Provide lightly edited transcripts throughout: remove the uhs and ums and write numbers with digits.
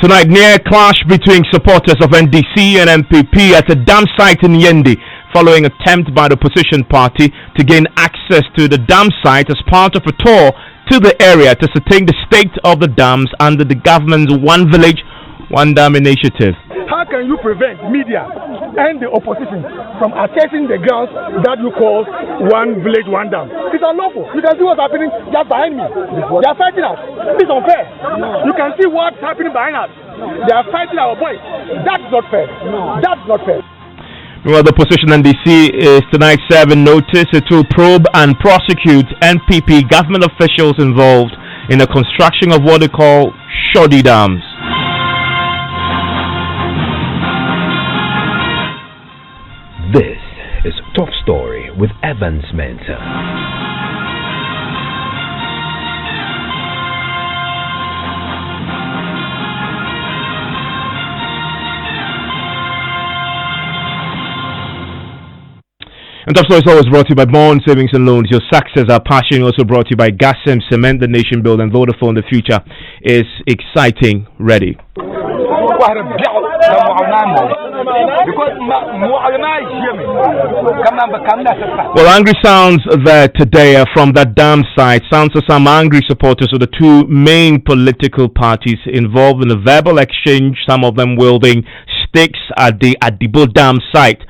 Tonight, near clash between supporters of NDC and MPP at a dam site in Yendi, following attempt by the opposition party to gain access to the dam site as part of a tour to the area to ascertain the state of the dams under the government's One Village, One Dam initiative. How can you prevent media and the opposition from assessing the grounds that you call One Village, One Dam? It's unlawful. You can see what's happening just behind me. They are fighting us. It's unfair. You can see what's happening behind us. They are fighting our boys. That's not fair. That's not fair. Well, the opposition NDC is tonight serving notice to probe and prosecute NPP government officials involved in the construction of what they call shoddy dams. This is Top Story with Mensah. And Top Story is always brought to you by Bond Savings and Loans. Your success, our passion. Also brought to you by Gasem Cement, the nation build, and Vodafone. The future is exciting. Ready. Well, angry sounds there today from that dam site. Sounds of some angry supporters of the two main political parties involved in a verbal exchange, some of them wielding sticks at the Adibo Dam site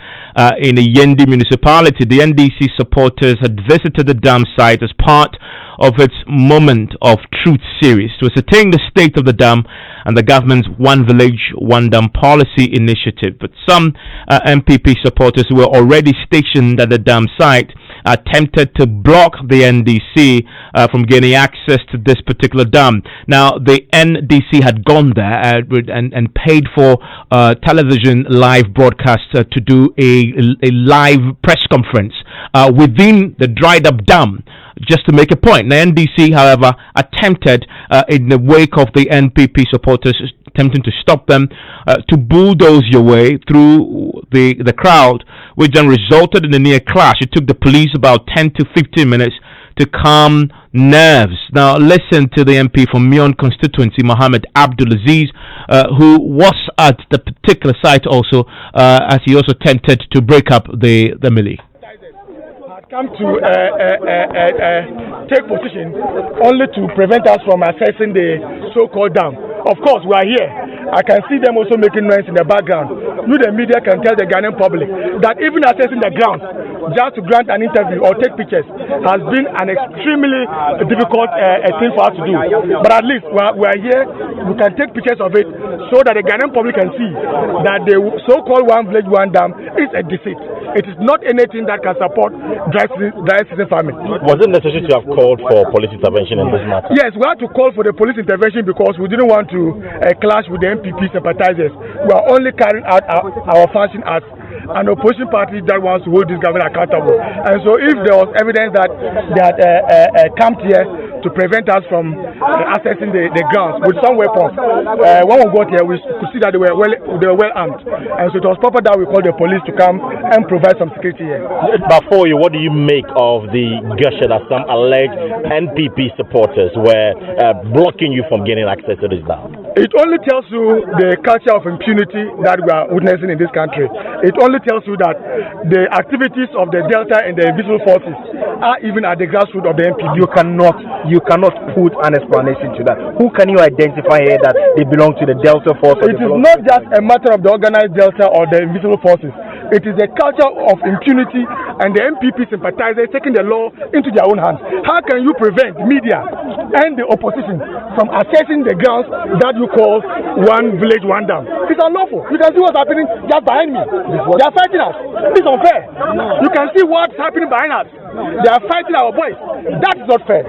in the Yendi municipality. The NDC supporters had visited the dam site as part of its Moment of Truth series to ascertain the state of the dam and the government's One Village, One Dam policy initiative. But some MPP supporters who were already stationed at the dam site attempted to block the NDC from gaining access to this particular dam. Now, the NDC had gone there and paid for television live broadcast to do a live press conference within the dried up dam, just to make a point. The NDC, however, attempted in the wake of the NPP supporters attempting to stop them to bulldoze your way through the crowd, which then resulted in a near clash. It took the police about 10 to 15 minutes to calm nerves. Now listen to the MP from Mion constituency, Mohammed Abdulaziz, who was at the particular site also, as he also attempted to break up the melee. Come to take position only to prevent us from accessing the so-called dam. Of course, we are here. I can see them also making noise in the background. You, the media, can tell the Ghanaian public that even accessing the grounds just to grant an interview or take pictures has been an extremely difficult thing for us to do. But at least we are here. We can take pictures of it so that the Ghanaian public can see that the so-called One Village, One Dam is a deceit. It is not anything that can support dry season farming. Was it necessary to have called for police intervention in this matter? Yes, we had to call for the police intervention because we didn't want to clash with the MPP sympathizers. We are only carrying out our function as an opposition party that wants to hold this government accountable. And so if there was evidence that they had camped here to prevent us from accessing the grounds with some weapons, when we got here, we could see that they were well armed. And so it was proper that we called the police to come and provide some security here. But for you, what do you make of the gesture that some alleged NPP supporters were blocking you from getting access to this dam? It only tells you the culture of impunity that we are witnessing in this country. It only tells you that the activities of the Delta and the invisible forces are even at the grassroots of the NPP. You cannot put an explanation to that. Who can you identify here that they belong to the Delta force? It is not just a matter of the organized Delta or the invisible forces. It is a culture of impunity and the MPP sympathizers taking the law into their own hands. How can you prevent media and the opposition from accessing the grounds that you call One Village, One Dam? It's unlawful. You can see what's happening just behind me. They are fighting us. It's unfair. You can see what's happening behind us. They are fighting our boys. That's not fair.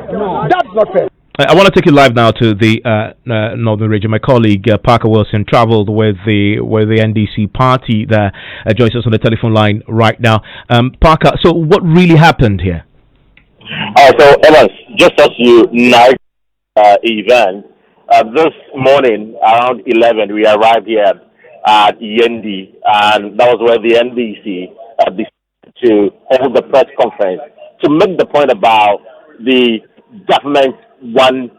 That's not fair. I want to take you live now to the northern region. My colleague Parker Wilson traveled with the NDC party there. Joins us on the telephone line right now. Parker, so what really happened here? So Evans, just as you narrate event, this morning around 11 we arrived here at Yendi, and that was where the NDC decided to hold the press conference to make the point about the government One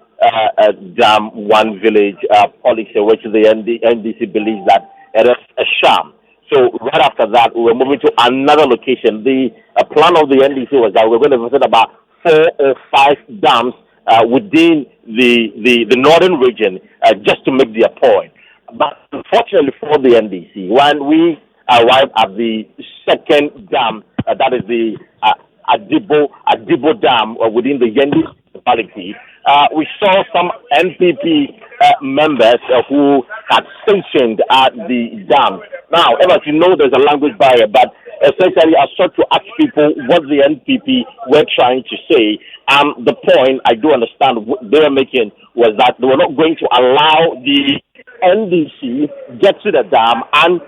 dam one village policy, which the NDC believes that it is a sham. So right after that, we were moving to another location. The plan of the NDC was that we were going to visit about 4 or 5 dams within the northern region just to make their point. But unfortunately for the NDC, when we arrived at the second dam, that is the Adibo Dam within the Yendi municipality, we saw some NPP members who had sanctioned the dam. Now, as you know, there's a language barrier, but essentially I sought to ask people what the NPP were trying to say. The point I do understand what they were making was that they were not going to allow the NDC get to the dam and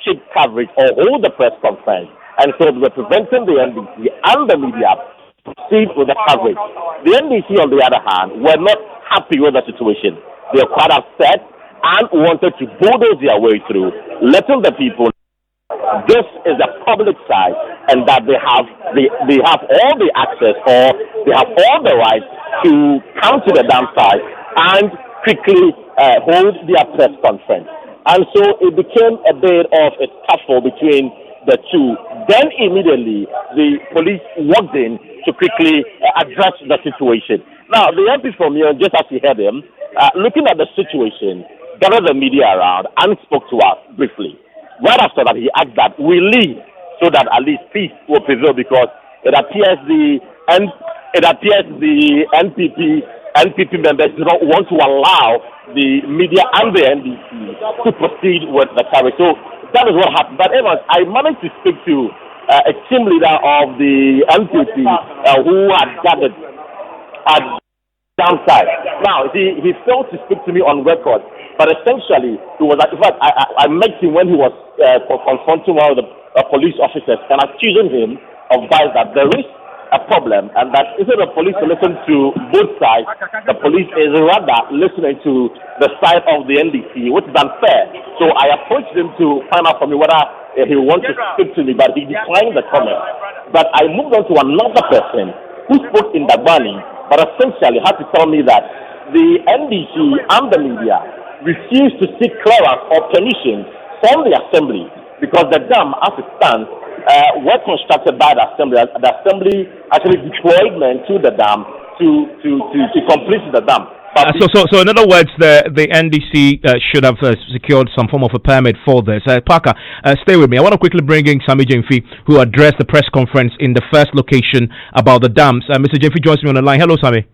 take coverage or hold the press conference. And so they were preventing the NDC and the media to proceed with the coverage. The NDC, on the other hand, were not happy with the situation. They were quite upset and wanted to bulldoze their way through, letting the people know this is a public site and that they have all the access or they have all the rights to come to the dam site and quickly hold their press conference. And so it became a bit of a tussle between the two. Then immediately the police walked in to quickly address the situation. Now the MP from here, just as you heard him, looking at the situation, gathered the media around and spoke to us briefly. Right after that, he asked that we leave so that at least peace will prevail, because it appears the NPP members do not want to allow the media and the NDC to proceed with the coverage. So that is what happened. But Evans, I managed to speak to a team leader of the NPP who had gathered at downside. Now, he failed to speak to me on record, but essentially, he was. In fact, I met him when he was confronting one of the police officers and accusing him of that there is a problem, and that instead of police to listen to both sides, the police is rather listening to the side of the NDC, which is unfair. So I approached him to find out from me whether he wanted to speak to me, but he declined the comment. But I moved on to another person who spoke in Dagbani, but essentially had to tell me that the NDC and the media refused to seek clearance or permission from the assembly, because the dam, as it stands, were constructed by the assembly. The assembly actually deployed men to the dam to complete the dam. So in other words, the NDC should have secured some form of a permit for this. Parker, stay with me. I want to quickly bring in Sami Jemfi, who addressed the press conference in the first location about the dams. Mr. Jemfi joins me on the line. Hello, Sami.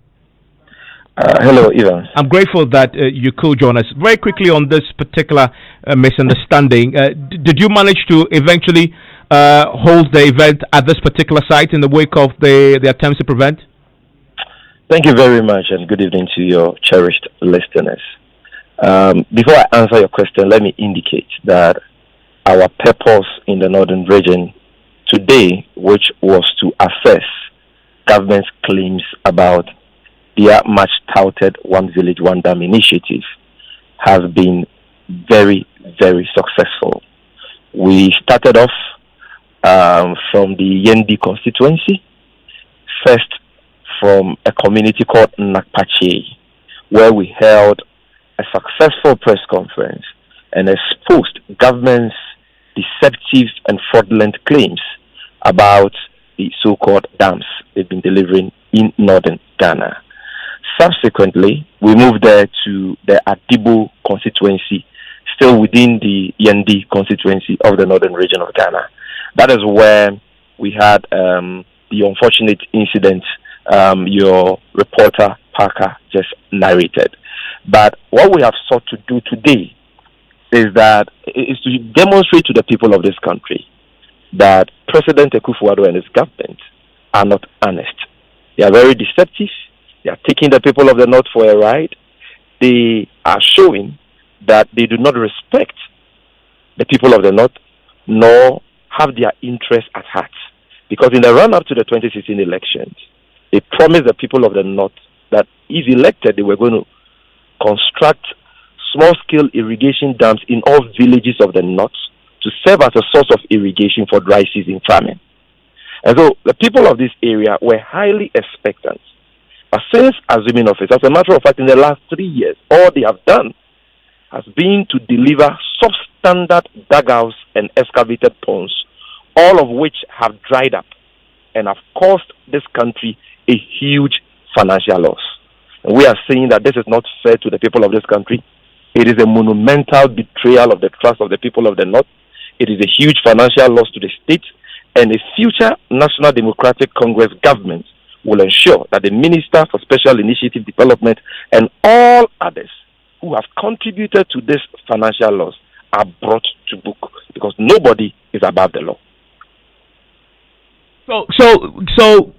Hello, Ivan. I'm grateful that you could join us. Very quickly on this particular misunderstanding, did you manage to eventually hold the event at this particular site in the wake of the attempts to prevent? Thank you very much, and good evening to your cherished listeners. Before I answer your question, let me indicate that our purpose in the Northern region today, which was to assess government's claims about their much touted One Village, One Dam initiative, has been very, very successful. We started off from the Yendi constituency, first from a community called Nakpache, where we held a successful press conference and exposed government's deceptive and fraudulent claims about the so-called dams they've been delivering in northern Ghana. Subsequently, we moved there to the Adibo constituency, still within the Yendi constituency of the northern region of Ghana. That is where we had the unfortunate incident your reporter Parker just narrated. But what we have sought to do today is to demonstrate to the people of this country that President Akufo-Addo and his government are not honest. They are very deceptive. They are taking the people of the North for a ride. They are showing that they do not respect the people of the North, nor have their interests at heart. Because in the run-up to the 2016 elections, they promised the people of the North that if elected, they were going to construct small-scale irrigation dams in all villages of the North to serve as a source of irrigation for dry season farming. And so the people of this area were highly expectant But since assuming office, as a matter of fact, in the last 3 years, all they have done has been to deliver substandard dugouts and excavated ponds, all of which have dried up and have caused this country a huge financial loss. And we are saying that this is not fair to the people of this country. It is a monumental betrayal of the trust of the people of the North. It is a huge financial loss to the state, and a future National Democratic Congress government will ensure that the Minister for Special Initiative Development and all others who have contributed to this financial loss are brought to book, because nobody is above the law. So,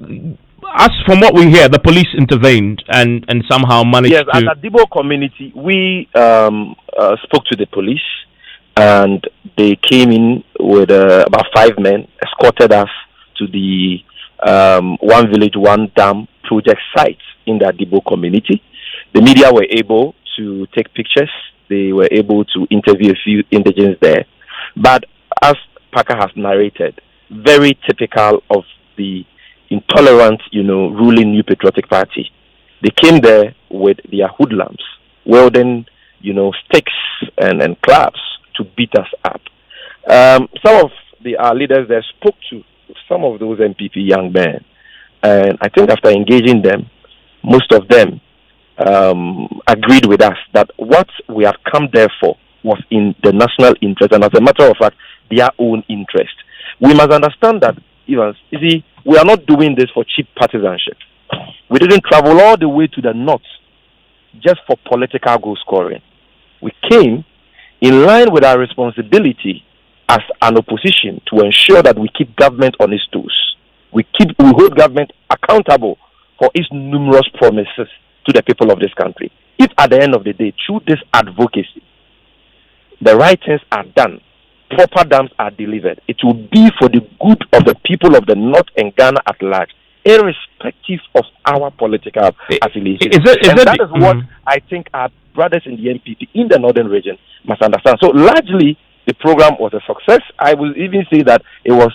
as from what we hear, the police intervened and somehow managed yes, to... Yes, as a Dibo community, we spoke to the police, and they came in with about 5 men, escorted us to the One Village, One Dam project site in the Dibo community. The media were able to take pictures. They were able to interview a few indigents there. But as Parker has narrated, very typical of the intolerant, ruling New Patriotic Party. They came there with their hoodlums, wielding, sticks and clubs to beat us up. Some of our leaders there spoke to some of those MPP young men, and I think after engaging them, most of them agreed with us that what we have come there for was in the national interest, and as a matter of fact, their own interest. We must understand that, you see, we are not doing this for cheap partisanship. We didn't travel all the way to the north just for political goal scoring. We came in line with our responsibility as an opposition to ensure that we keep government on its toes. We hold government accountable for its numerous promises to the people of this country. If at the end of the day, through this advocacy, the right things are done, proper dams are delivered, it will be for the good of the people of the North and Ghana at large, irrespective of our political affiliation. That is what I think our brothers in the NPP in the northern region must understand. So largely, the program was a success. I will even say that it was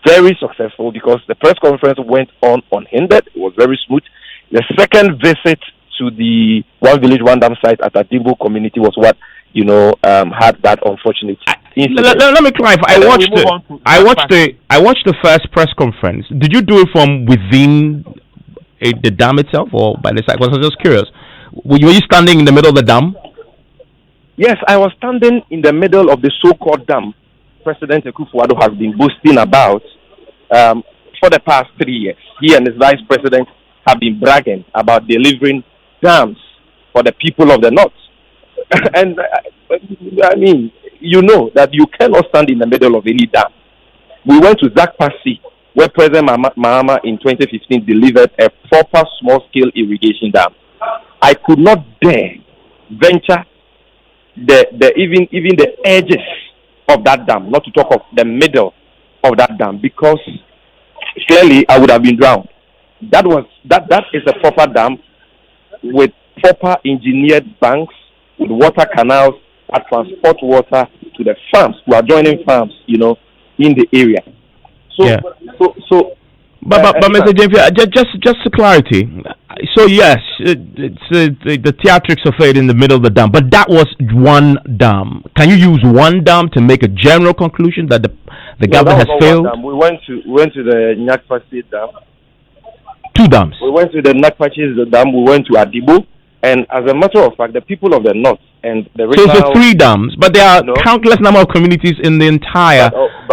very successful because the press conference went on unhindered. It was very smooth. The second visit to the One Village, One Dam site at the Dimbo community was what, had that unfortunate incident. Let me clarify. I watched the first press conference. Did you do it from within the dam itself or by the side? Because I was just curious. Were you standing in the middle of the dam? Yes, I was standing in the middle of the so-called dam President Akufo-Addo has been boasting about for the past 3 years. He and his vice president have been bragging about delivering dams for the people of the North. And I mean, you know that you cannot stand in the middle of any dam. We went to Zakpasi, where President Mahama in 2015 delivered a proper small-scale irrigation dam. I could not dare venture even the edges of that dam, not to talk of the middle of that dam, because clearly I would have been drowned. That is a proper dam with proper engineered banks, with water canals that transport water to the farms, to adjoining farms, in the area. But Mr. James, just for clarity, so yes, it's the theatrics of it in the middle of the dam, but that was one dam. Can you use one dam to make a general conclusion that the government has failed? We went to the Nyakpasi dam. 2 dams. We went to the Nyakpasi dam. We went to Adibo, and as a matter of fact, the people of the North and the regional... So 3 dams, but there are countless number of communities in the entire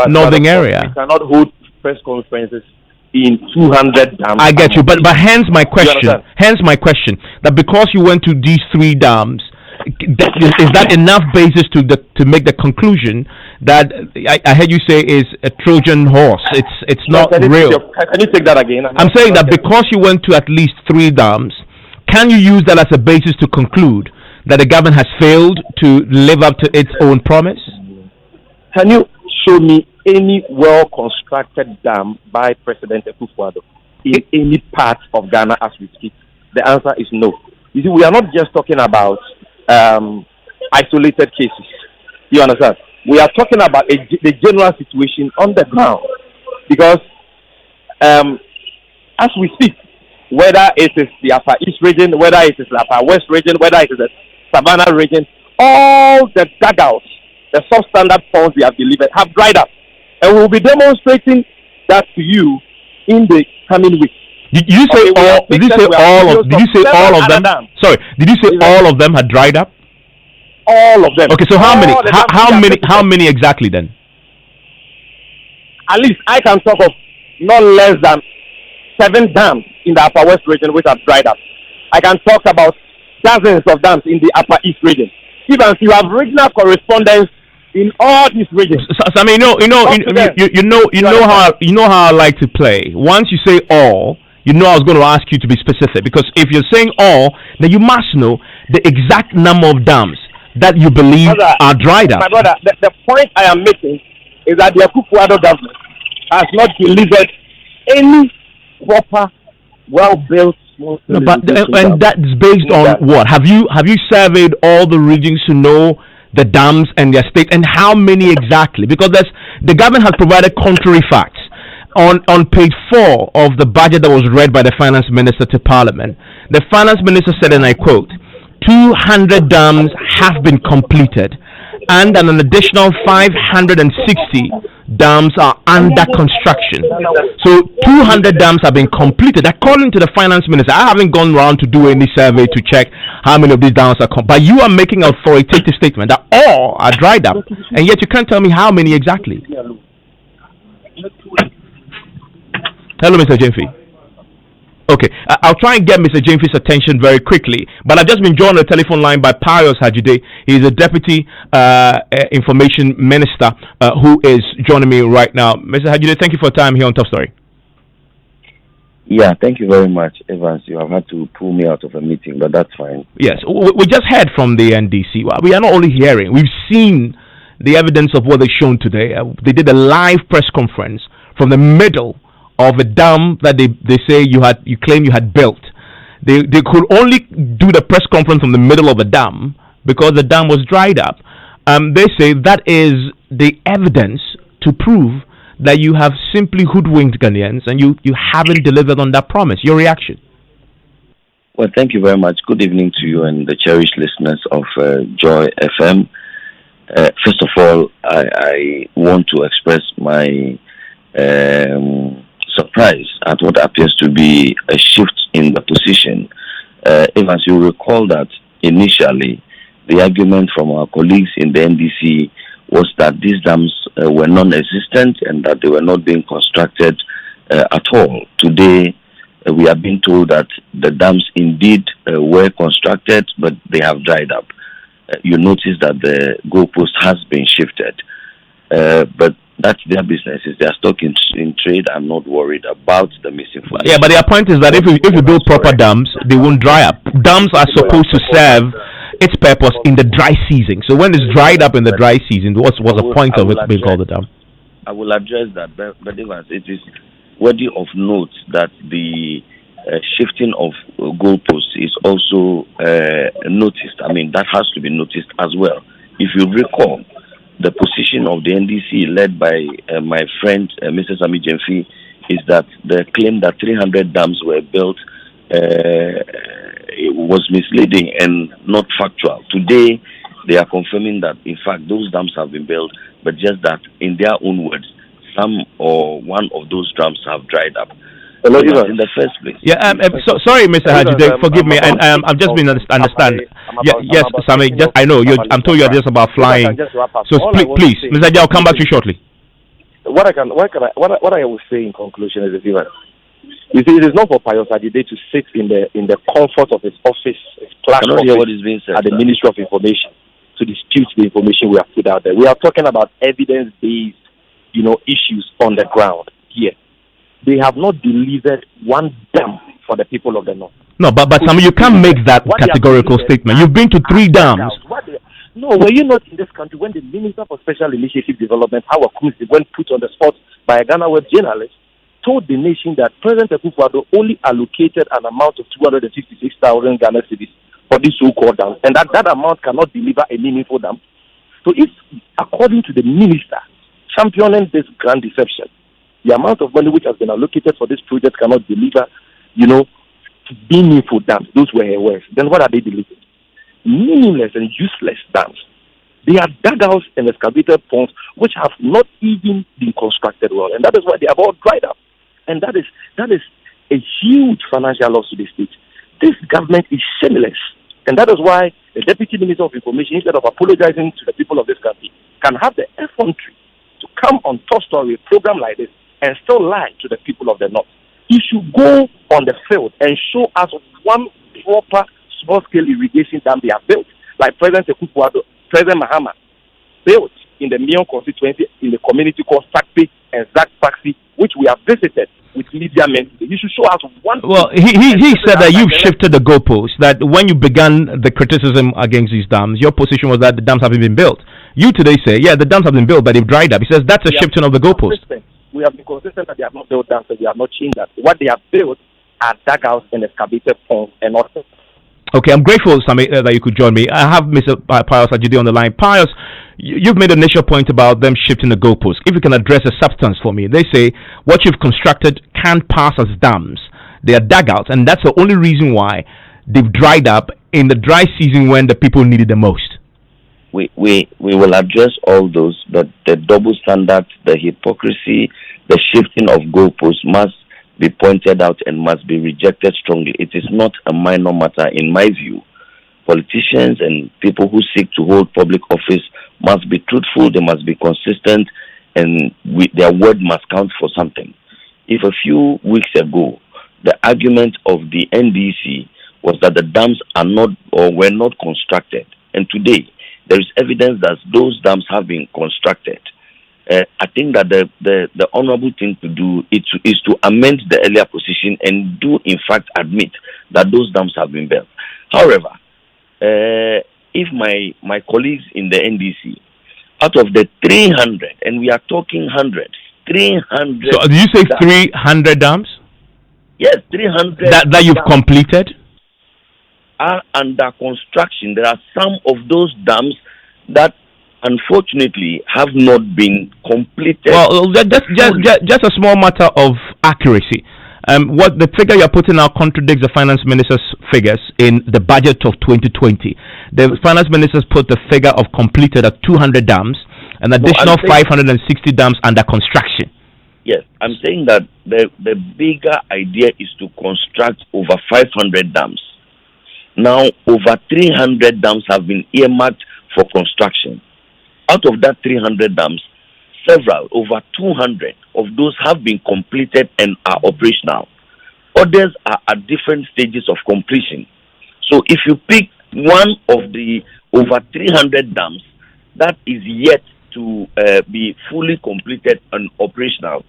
northern area. We cannot hold press conferences in 200 dams. I get you, but hence my question. That because you went to these 3 dams, is that enough basis to make the conclusion that I heard you say is a Trojan horse? It's not real. Can you take that again? I'm saying that because you went to at least 3 dams, can you use that as a basis to conclude that the government has failed to live up to its own promise? Can you show me any well-constructed dam by President Akufo-Addo in any part of Ghana as we speak? The answer is no. You see, we are not just talking about isolated cases. You understand? We are talking about the general situation on the ground. Because as we speak, whether it is the Upper East region, whether it is the Upper West region, whether it is the Savannah region, all the dugouts, the substandard ponds they have delivered have dried up. And we will be demonstrating that to you in the coming weeks. Did you say all? Did you say all of? Did you say all of them? Sorry, did you say all of them had dried up? All of them. Okay, so how many? How many exactly then? At least I can talk of not less than 7 dams in the Upper West region which have dried up. I can talk about dozens of dams in the Upper East region. Even you have regional correspondence in all these regions. So I mean, you know how I like to play. Once you say all, I was going to ask you to be specific, because if you're saying all, then you must know the exact number of dams that you believe are dried up. My brother, the point I am making is that the Akufo-Addo government has not delivered any proper, well-built. No, but and that's based on what? Have you surveyed all the regions to know the dams and their state, and how many exactly? Because the government has provided contrary facts. On page 4 of the budget that was read by the finance minister to Parliament, the finance minister said, and I quote, 200 dams have been completed, and an additional 560 dams are under construction. So 200 dams have been completed, according to the finance minister. I haven't gone around to do any survey to check how many of these dams are but you are making an authoritative statement that all are dried up, and yet you can't tell me how many exactly. Hello, Mr. Jemfi. Okay, I'll try and get Mr. Jemfi's attention very quickly, but I've just been joined on the telephone line by Pius Hajide. He's a Deputy Information Minister who is joining me right now. Mr. Hajide, thank you for your time here on Top Story. Yeah, thank you very much, Evans. You have had to pull me out of a meeting, but that's fine. Yes, we just heard from the NDC. We are not only hearing, we've seen the evidence of what they've shown today. They did a live press conference from the middle of a dam that they say you claim you had built. They could only do the press conference from the middle of a dam because the dam was dried up. They say that is the evidence to prove that you have simply hoodwinked Ghanaians and you haven't delivered on that promise. Your reaction? Well, thank you very much. Good evening to you and the cherished listeners of Joy FM. First of all, I want to express my surprise at what appears to be a shift in the position. As you recall that initially the argument from our colleagues in the NDC was that these dams were non-existent and that they were not being constructed at all. Today we are being told that the dams indeed were constructed, but they have dried up. You notice that the goalpost has been shifted, but that's their business. It's their stock in trade. I'm not worried about the misinformation. Yeah, but their point is that if you build proper dams, they won't dry up. Dams are supposed to serve its purpose in the dry season. So when it's dried up in the dry season, what's the point of it being called a dam? I will address that, but Evans, it is worthy of note that the shifting of goalposts is also noticed. I mean, that has to be noticed as well. If you recall, the position of the NDC led by my friend Mr. Sami Jemfi is that the claim that 300 dams were built it was misleading and not factual. Today, they are confirming that, in fact, those dams have been built, but just that, in their own words, some or one of those dams have dried up. In the first place. Yeah, sorry, Mr. Hajide, forgive me. I've just been understand. Yes, Sami. I know. I'm told you are just about flying. So please, Mr. Hajide, I'll come back to you shortly. What I will say in conclusion is this: you see, it is not for Pius Hajide to sit in the comfort of his office, his platform at the Ministry of Information to dispute the information we have put out there. We are talking about evidence-based, issues on the ground here. They have not delivered one dam for the people of the North. No, but Sami, you can't make that categorical statement. You've been to 3 dams. No, were you not in this country when the Minister for Special Initiative Development, Howard Kunze, when put on the spot by a Ghana Web journalist, told the nation that President Akufo-Addo only allocated an amount of 256,000 Ghana cedis for this so-called dam, and that amount cannot deliver a meaningful dam? So if, according to the minister championing this grand deception, the amount of money which has been allocated for this project cannot deliver, meaningful dams. Those were her words. Then what are they deleting? Meaningless and useless dams. They are dugouts and excavated ponds which have not even been constructed well, and that is why they have all dried up. And that is a huge financial loss to the state. This government is shameless, and that is why the Deputy Minister of Information, instead of apologizing to the people of this country, can have the effrontery to come on Top Story, a program like this, and still lie to the people of the North. He should go on the field and show us one proper small-scale irrigation dam they have built, like President Ekufuado, President Mahama built in the Mion constituency in the community called Sakpe and Zakpaksi, which we have visited with media men. He should show us one. Well, he said that you've shifted the goalposts, that when you began the criticism against these dams, your position was that the dams haven't been built. You today say, yeah, the dams have been built, but they've dried up. He says that's a shifting of the goalposts. We have been consistent that they have not built dams, and we have not changed that. What they have built are dugouts and excavated ponds and not. Okay, I'm grateful, Sami, that you could join me. I have Mr. Pius Ajide on the line. Pius, you've made an initial point about them shifting the goalposts. If you can address the substance for me, they say what you've constructed can't pass as dams. They are dugouts, and that's the only reason why they've dried up in the dry season when the people need it the most. We will address all those, but the double standard, the hypocrisy, the shifting of goalposts must be pointed out and must be rejected strongly. It is not a minor matter in my view. Politicians and people who seek to hold public office must be truthful, they must be consistent, and their word must count for something. If a few weeks ago, the argument of the NDC was that the dams are not or were not constructed, and today there is evidence that those dams have been constructed, I think that the honorable thing to do is to amend the earlier position and do in fact admit that those dams have been built. However, if my colleagues in the NDC, out of the 300, and we are talking hundreds, 300. So, did you say 300 dams? Yes, 300. That you've completed? Are under construction. There are some of those dams that unfortunately have not been completed. Well, just a small matter of accuracy. What the figure you're putting out contradicts the finance minister's figures in the budget of 2020. The finance minister's put the figure of completed at 200 dams, an additional 560 dams under construction. Yes, I'm saying that the bigger idea is to construct over 500 dams. Now, over 300 dams have been earmarked for construction. Out of that 300 dams, several, over 200 of those have been completed and are operational. Others are at different stages of completion. So if you pick one of the over 300 dams that is yet to be fully completed and operational,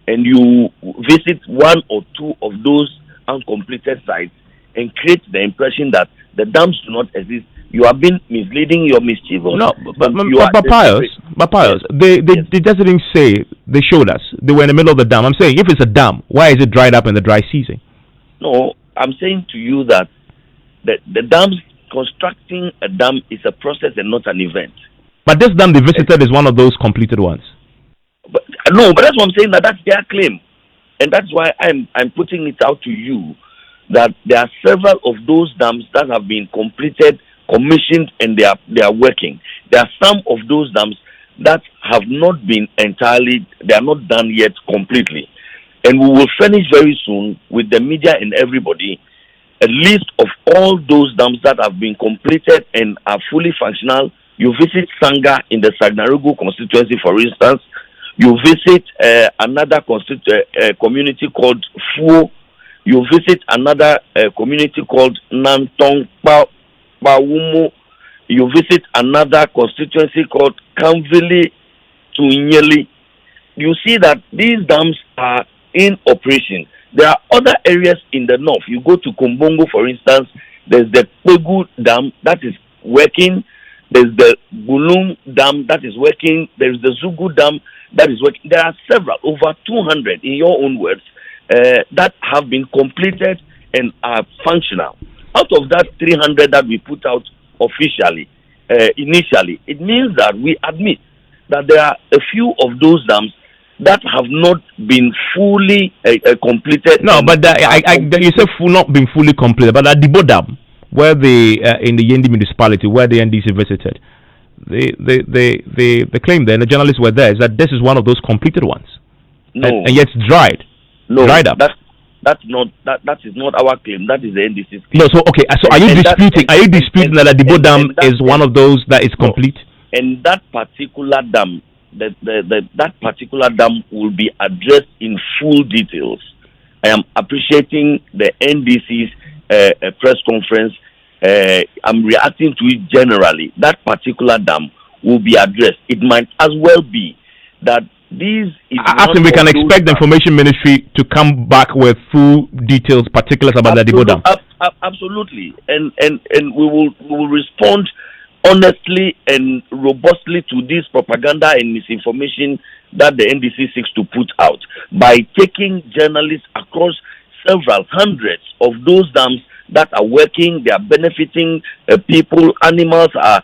and you visit one or two of those uncompleted sites and create the impression that the dams do not exist, you have been misleading your mischievous. No, but Pius, they just didn't say, they showed us. They were in the middle of the dam. I'm saying, if it's a dam, why is it dried up in the dry season? No, I'm saying to you that the dams, constructing a dam is a process and not an event. But this dam they visited is one of those completed ones. But that's what I'm saying, that's their claim. And that's why I'm putting it out to you that there are several of those dams that have been completed, commissioned, and they are working. There are some of those dams that have not been entirely, they are not done yet completely. And we will furnish very soon with the media and everybody a list of all those dams that have been completed and are fully functional. You visit Sanga in the Sagnarugu constituency, for instance. You visit another community called Fuo. You visit another community called Nantong Bawumo. You visit another constituency called Kamvili Tunyeli. You see that these dams are in operation. There are other areas in the north. You go to Kumbongo, for instance, there's the Kwegu Dam that is working. There's the Bulung Dam that is working. There's the Zugu Dam that is working. There are several, over 200 in your own words, that have been completed and are functional. Out of that 300 that we put out officially, initially, it means that we admit that there are a few of those dams that have not been fully completed. No, but you said not been fully completed. But at Dibo Dam, where in the Yendi municipality, where the NDC visited, the claim there, and the journalists were there, is that this is one of those completed ones. No, and yet it's dried. No, dried up. That is not our claim. That is the NDC's claim. No, so okay. So are you disputing? Are you disputing that the Dibo Dam is one of those that is complete? And that particular dam, that particular dam will be addressed in full details. I am appreciating the NDC's press conference. I'm reacting to it generally. That particular dam will be addressed. It might as well be that these. I think we can expect the information ministry to come back with full details, particulars about the Dibo Dam. Absolutely, and we will respond honestly and robustly to this propaganda and misinformation that the NDC seeks to put out by taking journalists across several hundreds of those dams that are working. They are benefiting people. Animals are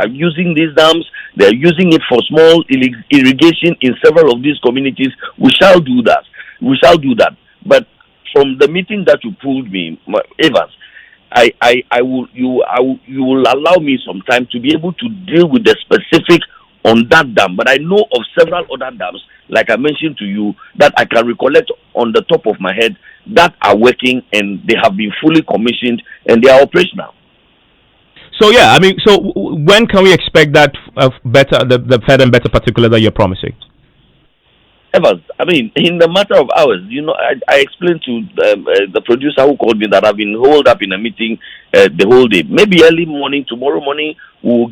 using these dams. They are using it for small irrigation in several of these communities. We shall do that. But from the meeting that you pulled me, Evans, you will allow me some time to be able to deal with the specific on that dam. But I know of several other dams, like I mentioned to you, that I can recollect on the top of my head that are working and they have been fully commissioned and they are operational. So yeah, I mean, so when can we expect that the further and better particular that you're promising? Evans, I mean, in the matter of hours, I explained to the producer who called me that I've been holed up in a meeting the whole day. Maybe early morning, tomorrow morning, we'll